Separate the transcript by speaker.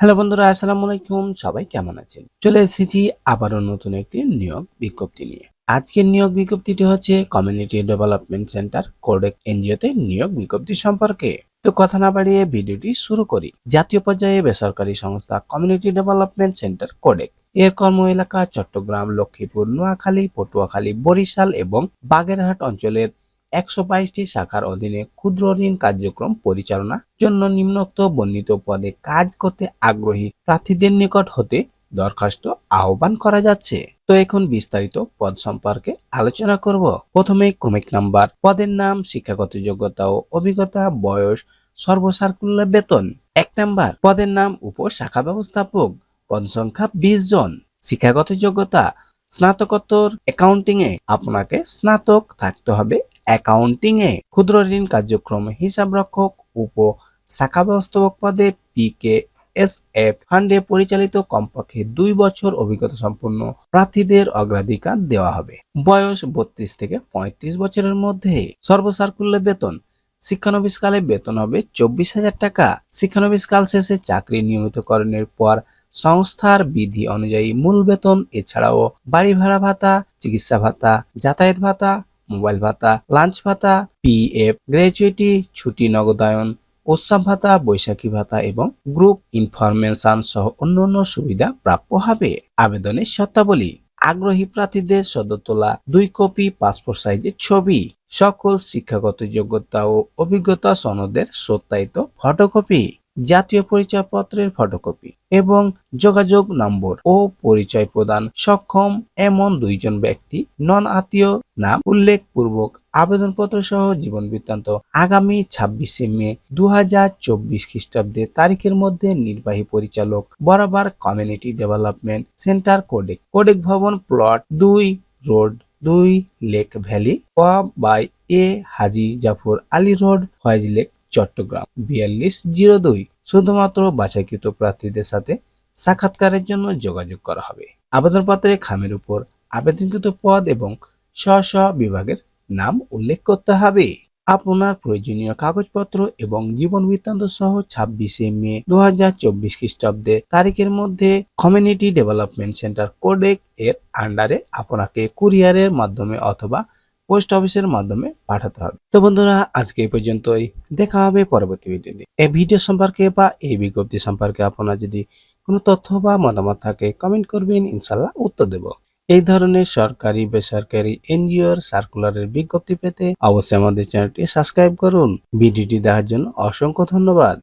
Speaker 1: Hello বন্ধুরা, আসসালামু আলাইকুম। সবাই কেমন আছেন? চলে এসেছি আবারও নতুন একটি নিয়োগ বিজ্ঞপ্তি নিয়ে। আজকের নিয়োগ বিজ্ঞপ্তিটি হচ্ছে কমিউনিটি ডেভেলপমেন্ট সেন্টার কোডেক এনজিওতে নিয়োগ বিজ্ঞপ্তি সম্পর্কে। তো কথা না বাড়িয়ে ভিডিওটি শুরু করি। জাতীয় পর্যায়ে বেসরকারি সংস্থা কমিউনিটি ডেভেলপমেন্ট সেন্টার কোডেক এর কর্ম এলাকা চট্টগ্রাম, লক্ষ্মীপুর, নোয়াখালী, পটুয়াখালী, বরিশাল এবং বাগেরহাট অঞ্চলের ১২২টি শাখার অধীনে ক্ষুদ্র ঋণ কার্যক্রম পরিচালনার জন্য নিম্নোক্ত বর্ণিত পদে কাজ করতে আগ্রহী প্রার্থীদের নিকট হতে দরখাস্ত আহ্বান করা যাচ্ছে। তো এখন বিস্তারিত পদ সম্পর্কে আলোচনা করব। প্রথমে ক্রমিক নাম্বার, পদের নাম, শিক্ষাগত যোগ্যতা ও অভিজ্ঞতা, বয়স, সর্বসাকুল্য বেতন। ১ নাম্বার পদের নাম উপ শাখা ব্যবস্থাপক, পদ সংখ্যা ২০ জন। শিক্ষাগত যোগ্যতা স্নাতকোত্তর অ্যাকাউন্টিং এ আপনাকে স্নাতক থাকতে হবে। অ্যাকাউন্টিং এ ক্ষুদ্র ঋণ কার্যক্রম হিসাবরক্ষক উপ শাখা ব্যবস্থাপক পদে PKSF ফান্ডে পরিচালিত কমপক্ষে ২ বছর অভিজ্ঞতা সম্পন্ন প্রার্থীদের অগ্রাধিকার দেওয়া হবে। বয়স ৩২ থেকে ৩৫ বছরের মধ্যে। সর্বসাকুল্য বেতন শিক্ষানবিশকালে বেতন হবে ২৪,০০০ টাকা। শিক্ষানবিশকাল শেষে চাকরি নিয়মিতকরণের পর সংস্থার বিধি অনুযায়ী মূল বেতন এছাড়াও বাড়ি ভাড়া ভাতা, চিকিৎসা ভাতা, যাতায়াত ভাতা, মোবাইল ভাতা, লাঞ্চ ভাতা, PF, গ্র্যাচুইটি, ছুটি নগদায়ন, উৎসব ভাতা, বৈশাখী ভাতা এবং গ্রুপ ইনফরমেশন সহ অন্যান্য সুবিধা প্রাপ্য হবে। আবেদনের শর্তাবলী: আগ্রহী প্রার্থীদের সদ্য তোলা ২ কপি পাসপোর্ট সাইজের ছবি, সকল শিক্ষাগত যোগ্যতা ও অভিজ্ঞতা সনদের সত্যায়িত ফটোকপি, জাতীয় পরিচয়পত্রের ফটোকপি এবং যোগাযোগ নম্বর ও পরিচয় প্রদান সক্ষম এমন ২ জন ব্যক্তি নন আত্মীয় নাম উল্লেখপূর্বক আবেদনপত্র সহ জীবন বৃত্তান্ত আগামী ২৬শে মে ২০২৪ খ্রিস্টাব্দে তারিখের মধ্যে নির্বাহী পরিচালক বরাবর কমিউনিটি ডেভেলপমেন্ট সেন্টার কোডেক ভবন, প্লট ২, রোড ২, লেক ভ্যালি, বাই এ Haji Jafar Ali Road, Foy's Lake, Chittagong ৪২০২। শুধুমাত্র বাছাইকৃত প্রার্থীদের সাথে সাক্ষাৎকারের জন্য যোগাযোগ করা হবে। আবেদনপত্রে খামের উপর আবেদনকৃত পদ এবং স্ব বিভাগের নাম উল্লেখ করতে হবে। আপনার প্রয়োজনীয় কাগজপত্র এবং জীবন বৃত্তান্ত সহ ২৬শে মে ২০২৪ খ্রিস্টাব্দে তারিখের মধ্যে কমিউনিটি ডেভেলপমেন্ট সেন্টার কোডেক এর আন্ডারে আপনাকে কুরিয়ারের মাধ্যমে অথবা পোস্ট অফিসের মাধ্যমে পাঠাতে হবে। তো বন্ধুরা, আজকে এই পর্যন্তই। দেখা হবে পরবর্তী ভিডিওতে। এই ভিডিও সম্পর্কে বা এই বিজ্ঞপ্তি সম্পর্কে আপনার যদি কোনো তথ্য বা মতামত থাকে কমেন্ট করবেন, ইনশাল্লাহ উত্তর দেব। এই ধরনের সরকারি বেসরকারি এনজিওর সার্কুলারের বিজ্ঞপ্তি পেতে অবশ্যই আমাদের চ্যানেলটি সাবস্ক্রাইব করুন। ভিডিওটি দেখার জন্য অসংখ্য ধন্যবাদ।